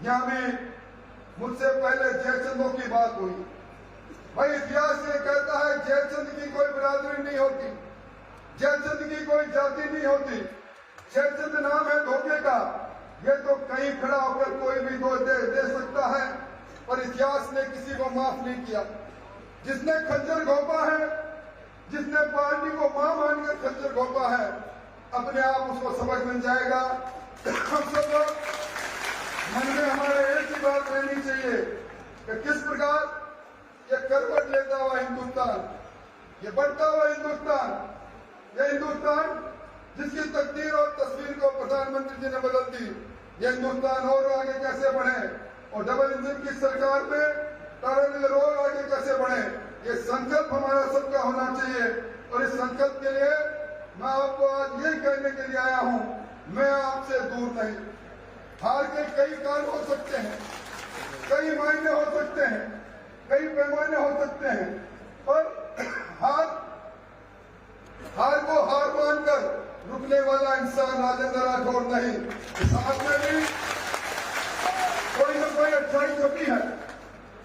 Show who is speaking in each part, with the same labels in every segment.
Speaker 1: यहाँ भी मुझसे पहले जयचंदों की बात हुई। भाई इतिहास ये कहता है जयचंद की कोई बिरादरी नहीं होती, जयचंद की कोई जाति नहीं होती, जयचंद नाम है धोखे का। ये तो कहीं खड़ा होकर कोई भी दे सकता है, पर इतिहास ने किसी को माफ नहीं किया। जिसने खंजर घोंपा है, जिसने पार्टी को मां मानकर खंजर घोंपा है, अपने आप उसको समझ मिल जाएगा। हम सब लोग मन में हमारे एक ही बात रहनी चाहिए कि किस प्रकार ये करवट लेता हुआ हिंदुस्तान, ये बढ़ता हुआ हिंदुस्तान, ये हिंदुस्तान जिसकी तकदीर और तस्वीर को प्रधानमंत्री जी ने बदल दी, ये हिंदुस्तान और आगे कैसे बढ़े और डबल इंजन की सरकार में पैरेलल और आगे कैसे बढ़े, ये संकल्प हमारा सबका होना चाहिए। और इस संकल्प के लिए मैं आपको आज ये कहने के लिए आया हूं, मैं आपसे दूर नहीं। हार के कई कारण हो सकते हैं, कई मायने हो सकते हैं, कई पैमाने हो सकते हैं, पर हार को हार मानकर रुकने वाला इंसान राजेंद्र राठौर नहीं। साथ में भी कोई न कोई अच्छाई छुपी है,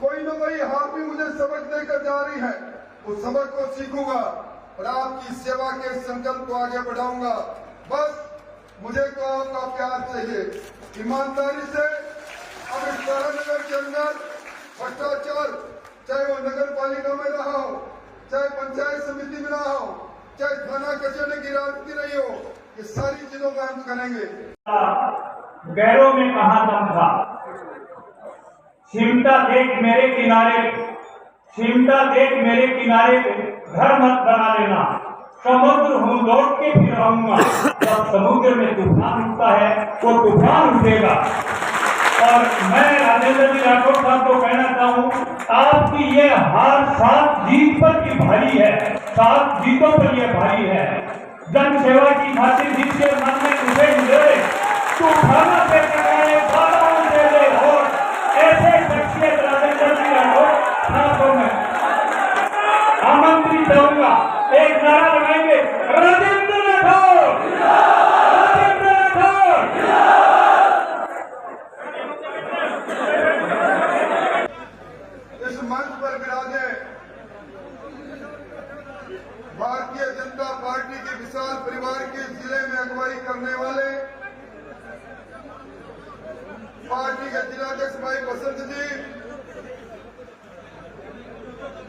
Speaker 1: कोई न कोई हार भी मुझे सबक देकर जा रही है। उस सबक को सीखूंगा और आपकी सेवा के संकल्प को आगे बढ़ाऊंगा। बस मुझे तो आपका प्यार चाहिए, ईमानदारी से। अब इस नगर के अंदर भ्रष्टाचार, चाहे वो नगर पालिका में रहा हो, चाहे पंचायत समिति में रहा हो, चाहे थाना कचहरी की राजनीति रही हो, ये सारी चीजों का हम करेंगे।
Speaker 2: गैरों में कहाँ दम था, चिमटा देख मेरे किनारे, चिमटा देख मेरे किनारे, घर मत बना लेना, समुद्र हूँ लौट के फिर आऊंगा। जब समुद्र में तूफान उठता है वो तूफान उठेगा। और मैं राजेंद्र जी राठौर साहब को कहना चाहूँ, आपकी ये हार 7 जीत पर की भारी है, 7 जीतों पर ये भारी है। जन सेवा की खातिर जिसके मन में उसे मिले तूफानों से टकराए, बादलों से ले और ऐसे शख्सियत राजेंद्र जी राठौर साहब को मैं आमंत्रित करूंगा। एक नारा लगाएंगे, राजेंद्र राठौर, राजेंद्र राठौर।
Speaker 1: इस मंच पर विराजे भारतीय जनता पार्टी के विशाल परिवार के जिले में अगुवाई करने वाले पार्टी के जिलाध्यक्ष भाई बसंत जी,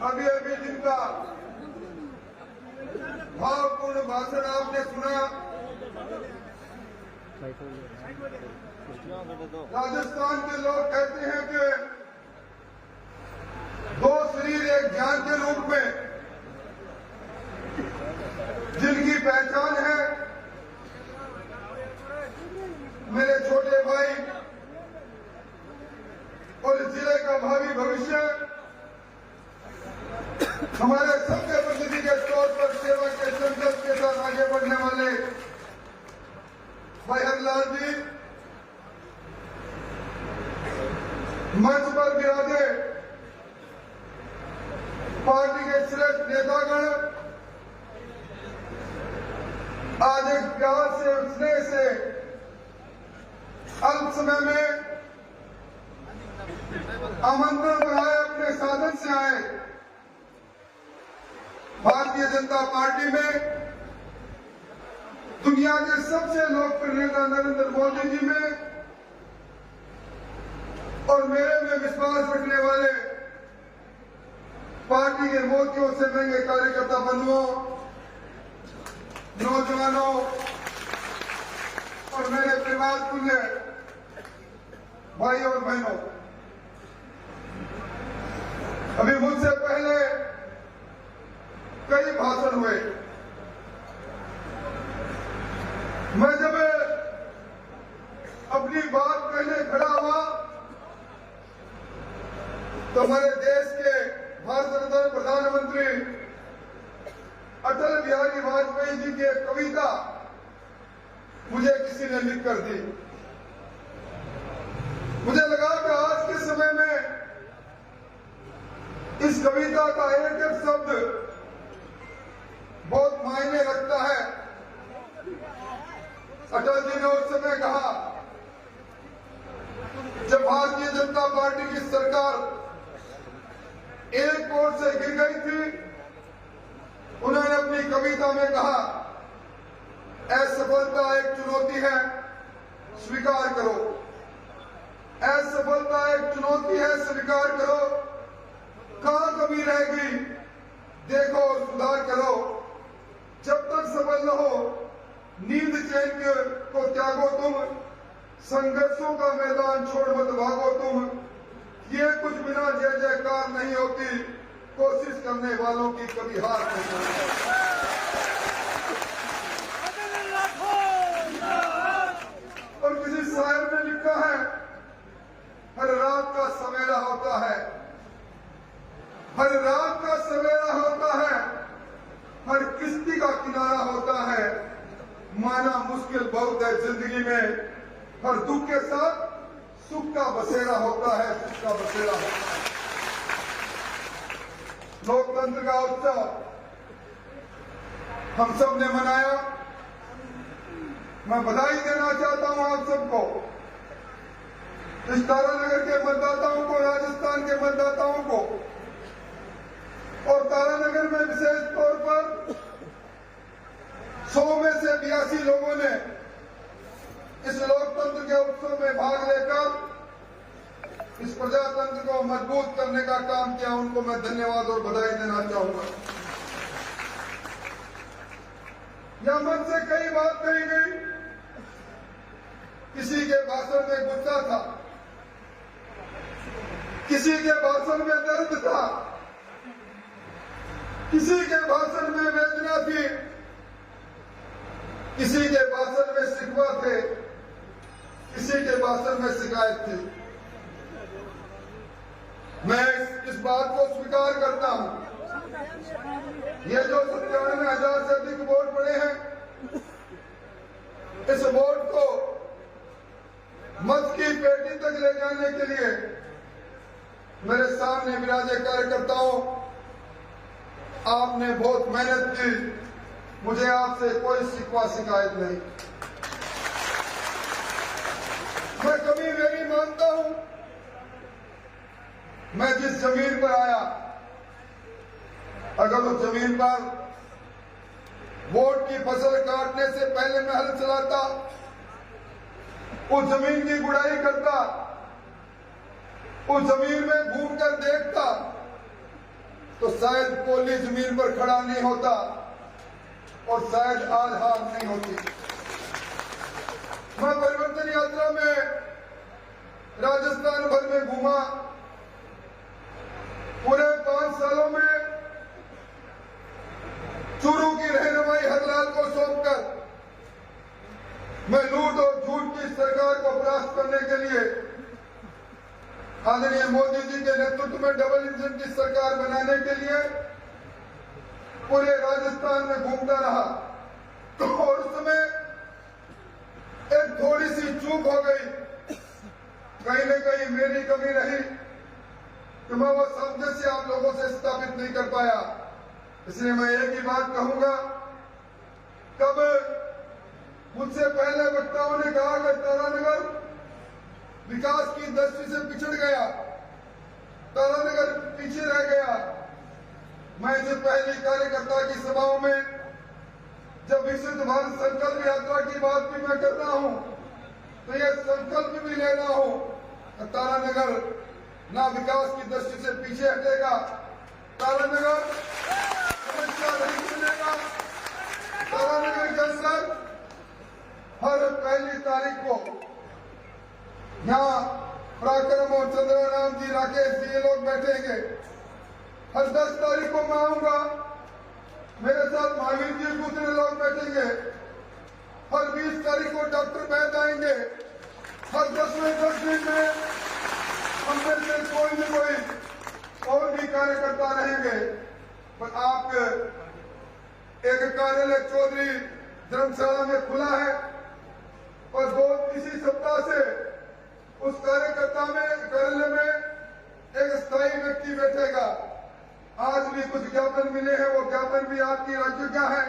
Speaker 1: अभी जिनका भावपूर्ण भाषण आपने सुना। राजस्थान के लोग कहते हैं कि 2 शरीर एक जान के रूप में जिनकी पहचान है मेरे छोटे भाई और इस जिले का भावी भविष्य, हमारे सबके प्रतिनिधि के तौर पर सेवा के संकल्प के साथ आगे बढ़ने वाले भाई हरलाल जी, मंच पर विराजे पार्टी के श्रेष्ठ नेतागण, आज एक प्यार से स्नेह से अल्प समय में आमंत्रण पर आए, अपने साधन से आए। भारतीय जनता पार्टी में दुनिया के सबसे लोकप्रिय नेता नरेंद्र मोदी जी में और मेरे में विश्वास रखने वाले पार्टी के मोतियों से महंगे कार्यकर्ता बंधुओं, नौजवानों और मेरे परिवार तुल्य भाई और बहनों, अभी मुझसे पहले कई भाषण हुए। मैं जब अपनी बात कहने खड़ा हुआ तो हमारे देश के भारत रत्न प्रधानमंत्री अटल बिहारी वाजपेयी जी की एक कविता मुझे किसी ने लिख कर दी। मुझे लगा कि आज के समय में इस कविता का एक एक शब्द बहुत मायने रखता है। अटल जी ने उस समय कहा, जब भारतीय जनता पार्टी की सरकार एक ओर से गिर गई थी, उन्होंने अपनी कविता में कहा, असफलता एक चुनौती है, स्वीकार करो। असफलता एक चुनौती है, स्वीकार करो। कहां कमी रह गई देखो और सुधार करो। जब तक सफल न हो नींद चैन को त्यागो तुम, संघर्षों का मैदान छोड़ मत भागो तुम। ये कुछ बिना जय जयकार नहीं होती, कोशिश करने वालों की कभी हार नहीं होती। और किसी शायर ने लिखा है, हर रात का सवेरा होता है, हर रात का सवेरा होता है, हर किश्ती का किनारा होता है। माना मुश्किल बहुत है जिंदगी में, हर दुख के साथ सुख का बसेरा होता है, सुख का बसेरा होता है। लोकतंत्र का उत्सव हम सब ने मनाया। मैं बधाई देना चाहता हूं आप सबको, इस तारानगर के मतदाताओं को, राजस्थान के मतदाताओं को, और तारानगर में विशेष तौर पर 100 में से 82 लोगों ने इस लोकतंत्र के उत्सव में भाग लेकर इस प्रजातंत्र को मजबूत करने का काम किया। उनको मैं धन्यवाद और बधाई देना चाहूंगा। यह मन से कई बात कही गई, किसी के भाषण में गुस्सा था, किसी के भाषण में दर्द था, किसी के भाषण में वेदना थी, किसी के भाषण में शिकवा थे, किसी के भाषण में शिकायत थी। मैं इस बात को स्वीकार करता हूं, ये जो 97,000 से अधिक वोट पड़े हैं, इस वोट को मत की पेटी तक ले जाने के लिए मेरे सामने विराजे कार्यकर्ताओं, आपने बहुत मेहनत की। मुझे आपसे कोई शिकवा शिकायत नहीं। मैं कभी मेरी मानता हूं, मैं जिस जमीन पर आया, अगर उस जमीन पर वोट की फसल काटने से पहले मैं हल चलाता, उस जमीन की गुड़ाई करता, उस जमीन में घूमकर देखता, तो शायद कोली जमीन पर खड़ा नहीं होता और शायद आज हार नहीं होती। मैं परिवर्तन यात्रा में राजस्थान भर में घूमा। पूरे 5 सालों में चूरू की रहनुमाई हरलाल को सौंपकर मैं लूट और झूठ की सरकार को परास्त करने के लिए आदरणीय मोदी जी के नेतृत्व में डबल इंजन की सरकार बनाने के लिए पूरे राजस्थान में घूमता रहा। और उस समय एक थोड़ी सी चूक हो गई, कहीं न कहीं मेरी कमी रही कि मैं वो सामंजस्य आप लोगों से स्थापित नहीं कर पाया। इसलिए मैं एक ही बात कहूंगा, कब मुझसे पहले वक्ताओं ने कहा कि तारानगर विकास की दृष्टि से पिछड़ गया, तारानगर पीछे रह गया। मैं जो पहली कार्यकर्ता की सभाओं में जब विकसित भारत संकल्प यात्रा की बात भी मैं कर रहा हूं, तो यह संकल्प भी ले रहा हूं, तारानगर ना विकास की दृष्टि से पीछे हटेगा, तारानगर समस्या नहीं मिलेगा। तारानगर के अंदर हर पहली तारीख को यहाँ पराक्रम और चंद्रा राम जी, राकेश जी, ये लोग बैठेंगे। हर 10 तारीख को मैं आऊंगा, मेरे साथ महावीर जी दूसरे लोग बैठेंगे। हर 20 तारीख को डॉक्टर वैद आएंगे। हर 10वें 10 दिन में हम में से कोई न कोई और भी कार्यकर्ता रहेंगे। पर आप एक कार्यालय चौधरी धर्मशाला में खुला है और इसी सप्ताह से उस कार्यालय में एक स्थायी व्यक्ति बैठेगा। आज भी कुछ ज्ञापन मिले हैं, वो ज्ञापन भी आपकी राज्य क्या है,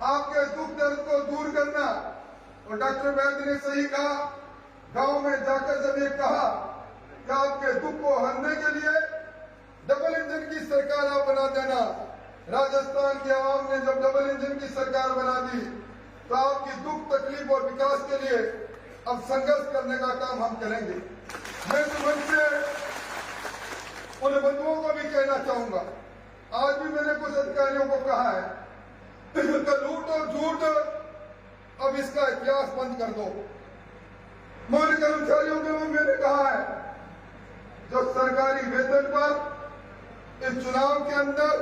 Speaker 1: आपके दुख दर्द को दूर करना। और डॉक्टर वैद्य ने सही कहा, गांव में जाकर जब ये कहा कि आपके दुख को हरने के लिए डबल इंजन की सरकार आप बना देना, राजस्थान की आवाम ने जब डबल इंजन की सरकार बना दी तो आपकी दुख तकलीफ और विकास के लिए अब संघर्ष करने का काम हम करेंगे। मैं तुम से उन बंधुओं को भी कहना चाहूंगा, आज भी मैंने कुछ अधिकारियों को कहा है कि लूट और झूठ अब इसका इतिहास बंद कर दो। मौन कर्मचारियों को मैंने कहा है जो सरकारी वेतन पर इस चुनाव के अंदर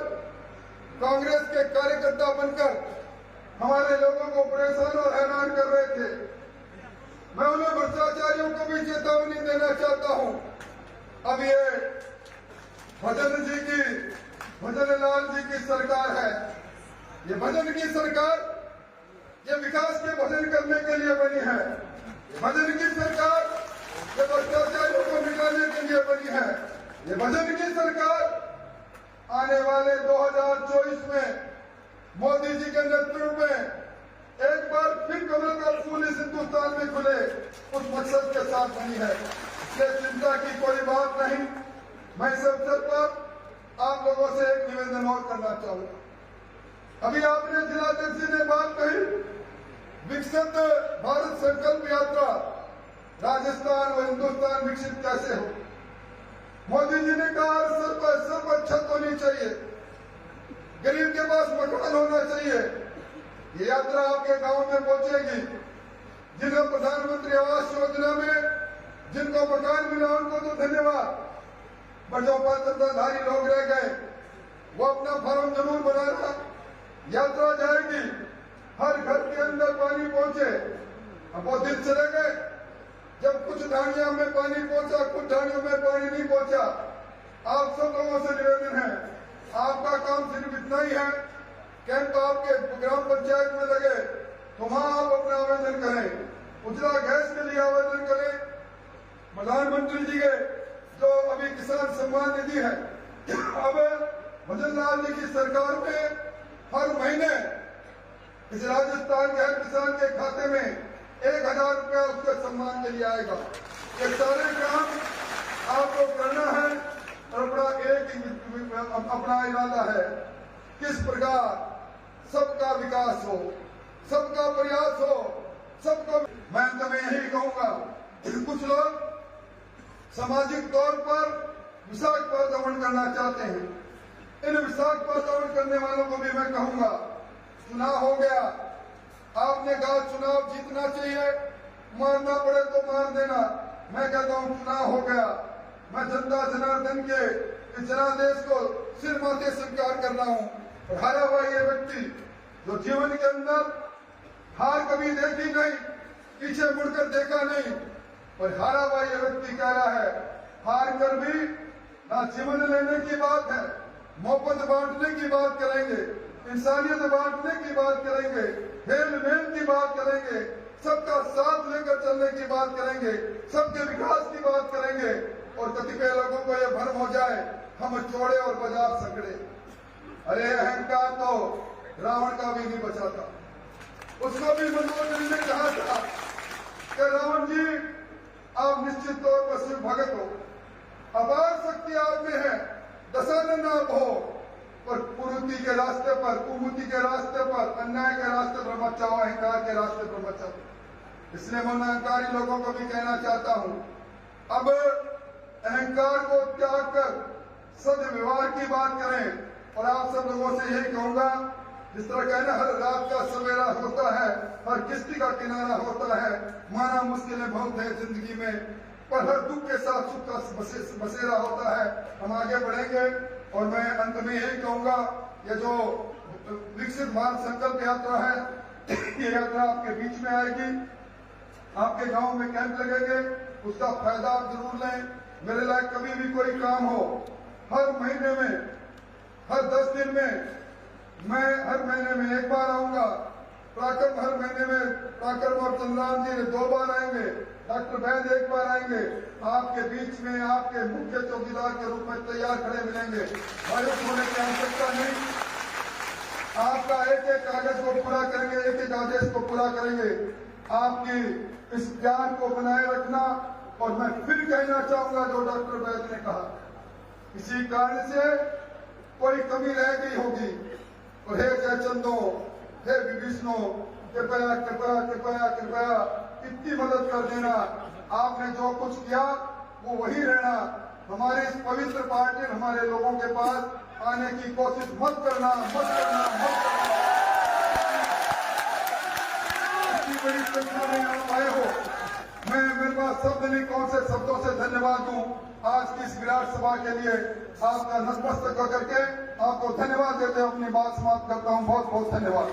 Speaker 1: कांग्रेस के कार्यकर्ता बनकर हमारे लोगों को परेशान और हैरान कर रहे थे, मैं उन्हें भ्रष्टाचारियों को भी चेतावनी देना चाहता हूं। अब ये भजन लाल जी की सरकार है, ये भजन की सरकार, ये विकास के भजन करने के लिए बनी है। ये भजन की सरकार ये भ्रष्टाचारियों को मिटाने के लिए बनी है। ये भजन की सरकार आने वाले 2024 में मोदी जी के नेतृत्व में एक बार फिर कमल का फूल इस हिंदुस्तान में खुले, उस मकसद के साथ बनी है। ये चिंता की कोई बात नहीं। मैं इस अवसर पर आप लोगों से एक निवेदन और करना चाहूंगा। अभी आपने जिलाध्यक्ष जी ने बात कही, विकसित भारत संकल्प यात्रा, राजस्थान व हिंदुस्तान विकसित कैसे हो। मोदी जी ने कहा सब छत होनी चाहिए, गरीब के पास मकान होना चाहिए। ये यात्रा आपके गांव में पहुंचेगी। जिन्हें प्रधानमंत्री आवास योजना में जिनको मकान मिला उनको तो धन्यवाद, पर जो पात्रधारी लोग रह गए वो अपना फॉर्म जरूर बनाना। यात्रा जाएगी, हर घर के अंदर पानी पहुंचे। अब वो दिन चले गए जब कुछ ढाणियों में पानी पहुंचा, कुछ ढाणियों में पानी नहीं पहुंचा। आप सब लोगों से निवेदन है, आपका काम सिर्फ इतना ही है, कैंप आपके ग्राम पंचायत में लगे तो वहां आप अपना आवेदन करें, उजला गैस के लिए आवेदन करें, प्रधानमंत्री जी के जो अभी किसान सम्मान निधि है, अब भजन लाल जी की सरकार में हर महीने इस राजस्थान के हर किसान के खाते में 1000 रुपया उसके सम्मान के लिए आएगा। ये सारे काम आपको करना है और अपना इरादा है किस प्रकार सबका विकास हो, सबका प्रयास हो, सबको। मैं अंत में यही कहूंगा, कुछ लोग सामाजिक तौर पर विषाक्त वातावरण करना चाहते हैं। इन विषाक्त वातावरण करने वालों को भी मैं कहूंगा, चुनाव हो गया, आपने कहा चुनाव जीतना चाहिए, मारना पड़े तो मार देना। मैं कहता हूं चुनाव हो गया, मैं जनता जनार्दन के इस जनादेश को सिर माथे स्वीकार कर रहा हूं। और हारा हुआ ये व्यक्ति जो जीवन के अंदर हार कभी देखी नहीं, पीछे मुड़कर देखा नहीं, और हारा हुआ ये व्यक्ति कह रहा है हार कर भी ना जीवन लेने की बात है, मोहब्बत बांटने की बात करेंगे, इंसानियत बांटने की बात करेंगे, हेल मेल की बात करेंगे, सबका साथ लेकर चलने की बात करेंगे, सबके विकास की बात करेंगे। और कतिपय लोगों को यह भ्रम हो जाए हम चौड़े और बाजार संकड़े। अरे अहंकार तो रावण का भी नहीं बचा था, उसको भी मनमोहन जी ने कहा था कि रावण जी आप निश्चित तौर पर शिव भगत हो, अपार शक्ति आप में है, दशानन आप हो, पर कुरीति के रास्ते पर, कुमूति के रास्ते पर, अन्याय के रास्ते पर मत जाओ, अहंकार के रास्ते पर मत जाओ। इसलिए मैं अहंकारी लोगों को भी कहना चाहता हूं, अब अहंकार को त्याग कर सद्व्यवहार की बात करें। और आप सब लोगों से यही कहूंगा, जिस तरह कहना हर रात का सवेरा होता है, हर किश्ती का किनारा होता है, माना मुश्किलें बहुत है जिंदगी में, पर हर दुख के साथ सुख का बसेरा होता है। हम आगे बढ़ेंगे और मैं अंत में यही कहूंगा, ये जो विकसित भारत संकल्प यात्रा है, ये यात्रा आपके बीच में आएगी, आपके गांव में कैंप लगेंगे, उसका फायदा आप जरूर लें। मेरे लायक कभी भी कोई काम हो, हर महीने में, हर 10 दिन में, मैं हर महीने में एक बार आऊंगा। पराक्रम हर महीने में, पराक्रम और चंद्राम जी 2 बार आएंगे, डॉक्टर वैद 1 बार आएंगे। आपके बीच में आपके मुख्य चौकीदार के रूप में तैयार खड़े मिलेंगे। मायूस होने की आवश्यकता नहीं, आपका एक एक कागज को पूरा करेंगे, एक एक आदेश को पूरा करेंगे। आपकी इस प्यार को बनाए रखना। और मैं फिर कहना चाहूंगा जो डॉक्टर वैद्य ने कहा, किसी कारण से कोई कमी रह गई होगी और हे जयचंदो, हे विभीषणो, कृपया कृपया कृपया कृपया इतनी मदद कर देना। आपने जो कुछ किया वो वही रहना। हमारे इस पवित्र पार्टी हमारे लोगों के पास आने की कोशिश मत करना, मत करना, मत करना। इतनी बड़ी संख्या में आप आए हो, मैं मेरे पास शब्द नहीं, कौन से शब्दों से धन्यवाद दूं आज की इस विराट सभा के लिए। आपका नतमस्तक करके आपको धन्यवाद देते अपनी बात समाप्त करता हूं। बहुत बहुत धन्यवाद।